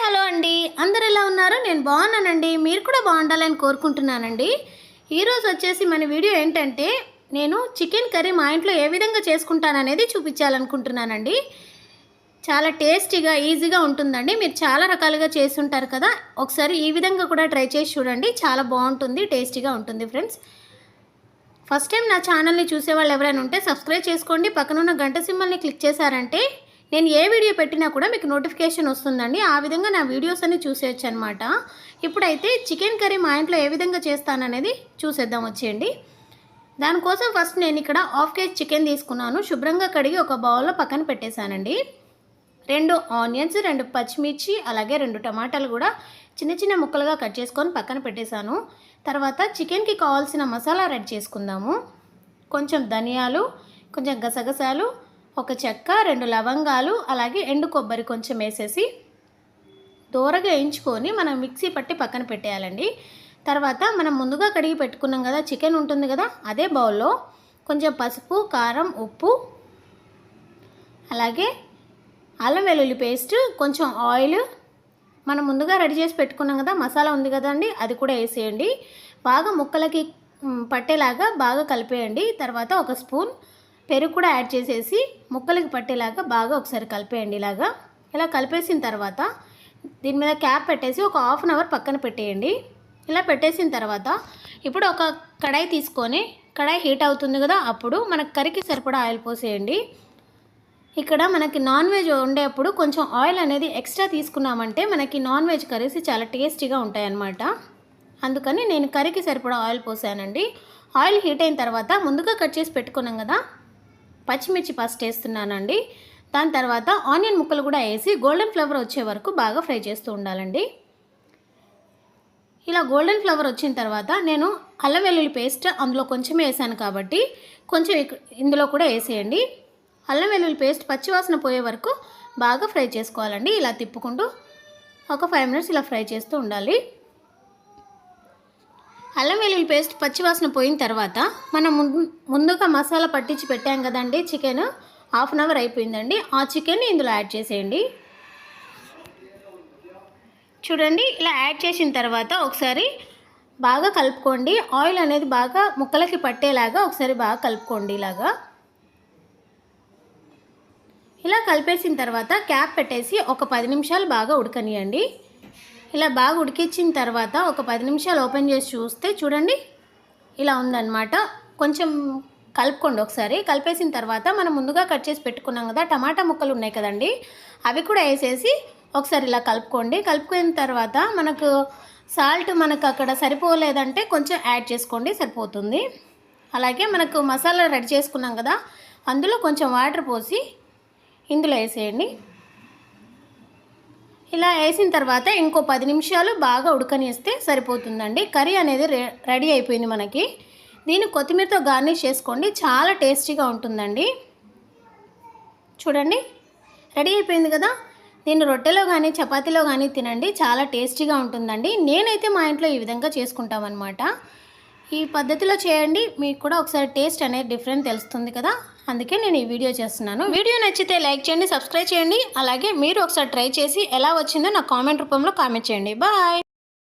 Hello అండి, అందరు ఎలా ఉన్నారు? నేను బాగున్నానండి. మీరు కూడా బాగుండాలని కోరుకుంటున్నానండి. ఈరోజు వచ్చేసి మన వీడియో ఏంటంటే, నేను చికెన్ కర్రీ మా ఇంట్లో ఏ విధంగా చేసుకుంటాననేది చూపించాలనుకుంటున్నానండి. చాలా టేస్టీగా ఈజీగా ఉంటుందండి. మీరు చాలా రకాలుగా చేస్తుంటారు కదా, ఒకసారి ఈ విధంగా కూడా ట్రై చేసి చూడండి. చాలా బాగుంటుంది, టేస్టీగా ఉంటుంది ఫ్రెండ్స్. ఫస్ట్ టైం నా ఛానల్ని చూసేవాళ్ళు ఎవరైనా ఉంటే సబ్స్క్రైబ్ చేసుకోండి. పక్కనున్న గంట సింబల్ని క్లిక్ చేశారంటే నేను ఏ వీడియో పెట్టినా కూడా మీకు నోటిఫికేషన్ వస్తుందండి. ఆ విధంగా నా వీడియోస్ అన్ని చూసేయచ్చు అనమాట. ఇప్పుడైతే చికెన్ కర్రీ మా ఇంట్లో ఏ విధంగా చేస్తాననేది చూసేద్దాం వచ్చేయండి. దానికోసం ఫస్ట్ నేను ఇక్కడ హాఫ్ కేజీ చికెన్ తీసుకున్నాను. శుభ్రంగా కడిగి ఒక బౌల్లో పక్కన పెట్టేశానండి. 2 ఆనియన్స్, 2 పచ్చిమిర్చి, అలాగే 2 టమాటాలు కూడా చిన్న చిన్న ముక్కలుగా కట్ చేసుకొని పక్కన పెట్టేశాను. తర్వాత చికెన్కి కావాల్సిన మసాలా రెడీ చేసుకుందాము. కొంచెం ధనియాలు, కొంచెం గసగసాలు, ఒక చెక్క, 2 లవంగాలు, అలాగే ఎండు కొబ్బరి కొంచెం వేసేసి దోరగా వేయించుకొని మనం మిక్సీ పట్టి పక్కన పెట్టేయాలండి. తర్వాత మనం ముందుగా కడిగి పెట్టుకున్నాం కదా చికెన్ ఉంటుంది కదా, అదే బౌల్లో కొంచెం పసుపు, కారం, ఉప్పు, అలాగే అల్లం వెల్లుల్లి పేస్ట్, కొంచెం ఆయిల్, మనం ముందుగా రెడీ చేసి పెట్టుకున్నాం కదా మసాలా ఉంది కదండి, అది కూడా వేసేయండి. బాగా ముక్కలకి పట్టేలాగా బాగా కలిపేయండి. తర్వాత ఒక స్పూన్ పెరుగు కూడా యాడ్ చేసేసి ముక్కలకి పట్టేలాగా బాగా ఒకసారి కలిపేయండి. ఇలా కలిపేసిన తర్వాత దీని మీద క్యాప్ పెట్టేసి ఒక హాఫ్ అన్ అవర్ పక్కన పెట్టేయండి. ఇలా పెట్టేసిన తర్వాత ఇప్పుడు ఒక కడాయి తీసుకొని, కడాయి హీట్ అవుతుంది కదా, అప్పుడు మనకు కర్రీకి సరిపడా ఆయిల్ పోసేయండి. ఇక్కడ మనకి నాన్ వెజ్ వండేప్పుడు కొంచెం ఆయిల్ అనేది ఎక్స్ట్రా తీసుకున్నామంటే మనకి నాన్ వెజ్ కర్రీస్ చాలా టేస్టీగా ఉంటాయన్నమాట. అందుకని నేను కర్రీకి సరిపడా ఆయిల్ పోసానండి. ఆయిల్ హీట్ అయిన తర్వాత ముందుగా కట్ చేసి పెట్టుకున్నాం కదా పచ్చిమిర్చి ఫస్ట్ వేస్తున్నానండి. దాని తర్వాత ఆనియన్ ముక్కలు కూడా వేసి గోల్డెన్ ఫ్లేవర్ వచ్చే వరకు బాగా ఫ్రై చేస్తూ ఉండాలండి. ఇలా గోల్డెన్ ఫ్లేవర్ వచ్చిన తర్వాత నేను అల్లం వెల్లుల్లి పేస్ట్ అందులో కొంచెమే వేసాను కాబట్టి కొంచెం ఇందులో కూడా వేసేయండి. అల్లం వెల్లుల్లి పేస్ట్ పచ్చివాసన పోయే వరకు బాగా ఫ్రై చేసుకోవాలండి. ఇలా తిప్పుకుంటూ ఒక 5 మినిట్స్ ఇలా ఫ్రై చేస్తూ ఉండాలి. అల్లం వెల్లుల్లి పేస్ట్ పచ్చివాసన పోయిన తర్వాత మనం ముందుగా మసాలా పట్టించి పెట్టాం కదండి చికెన్, హాఫ్ అన్ అవర్ అయిపోయిందండి. ఆ చికెన్ని ఇందులో యాడ్ చేసేయండి. చూడండి, ఇలా యాడ్ చేసిన తర్వాత ఒకసారి బాగా కలుపుకోండి. ఆయిల్ అనేది బాగా ముక్కలకి పట్టేలాగా ఒకసారి బాగా కలుపుకోండి. ఇలా కలిపేసిన తర్వాత క్యాప్ పెట్టేసి ఒక 10 నిమిషాలు బాగా ఉడకనియండి. ఇలా బాగా ఉడికించిన తర్వాత ఒక 10 నిమిషాలు ఓపెన్ చేసి చూస్తే చూడండి ఇలా ఉందన్నమాట. కొంచెం కలుపుకోండి ఒకసారి. కలిపేసిన తర్వాత మనం ముందుగా కట్ చేసి పెట్టుకున్నాం కదా టమాటా ముక్కలు ఉన్నాయి కదండి, అవి కూడా వేసేసి ఒకసారి ఇలా కలుపుకోండి. కలుపుకున్న తర్వాత మనకు సాల్ట్ మనకు అక్కడ సరిపోలేదంటే కొంచెం యాడ్ చేసుకోండి, సరిపోతుంది. అలాగే మనకు మసాలా రెడీ చేసుకున్నాం కదా, అందులో కొంచెం వాటర్ పోసి ఇందులో వేసేయండి. ఇలా వేసిన తర్వాత ఇంకో 10 నిమిషాలు బాగా ఉడకనిస్తే సరిపోతుందండి. కర్రీ అనేది రెడీ అయిపోయింది మనకి. దీన్ని కొత్తిమీరతో గార్నిష్ చేసుకోండి, చాలా టేస్టీగా ఉంటుందండి. చూడండి రెడీ అయిపోయింది కదా. దీన్ని రొట్టెలో కానీ చపాతీలో కానీ తినండి, చాలా టేస్టీగా ఉంటుందండి. నేనైతే మా ఇంట్లో ఈ విధంగా చేసుకుంటామన్నమాట. ఈ పద్ధతిలో చేయండి, మీకు కూడా ఒకసారి టేస్ట్ అనేది డిఫరెంట్ తెలుస్తుంది కదా, అందుకే నేను ఈ వీడియో చేస్తున్నాను. వీడియో నచ్చితే లైక్ చేయండి, సబ్స్క్రైబ్ చేయండి. అలాగే మీరు ఒకసారి ట్రై చేసి ఎలా వచ్చిందో నాకు కామెంట్ రూపంలో కామెంట్ చేయండి. బాయ్.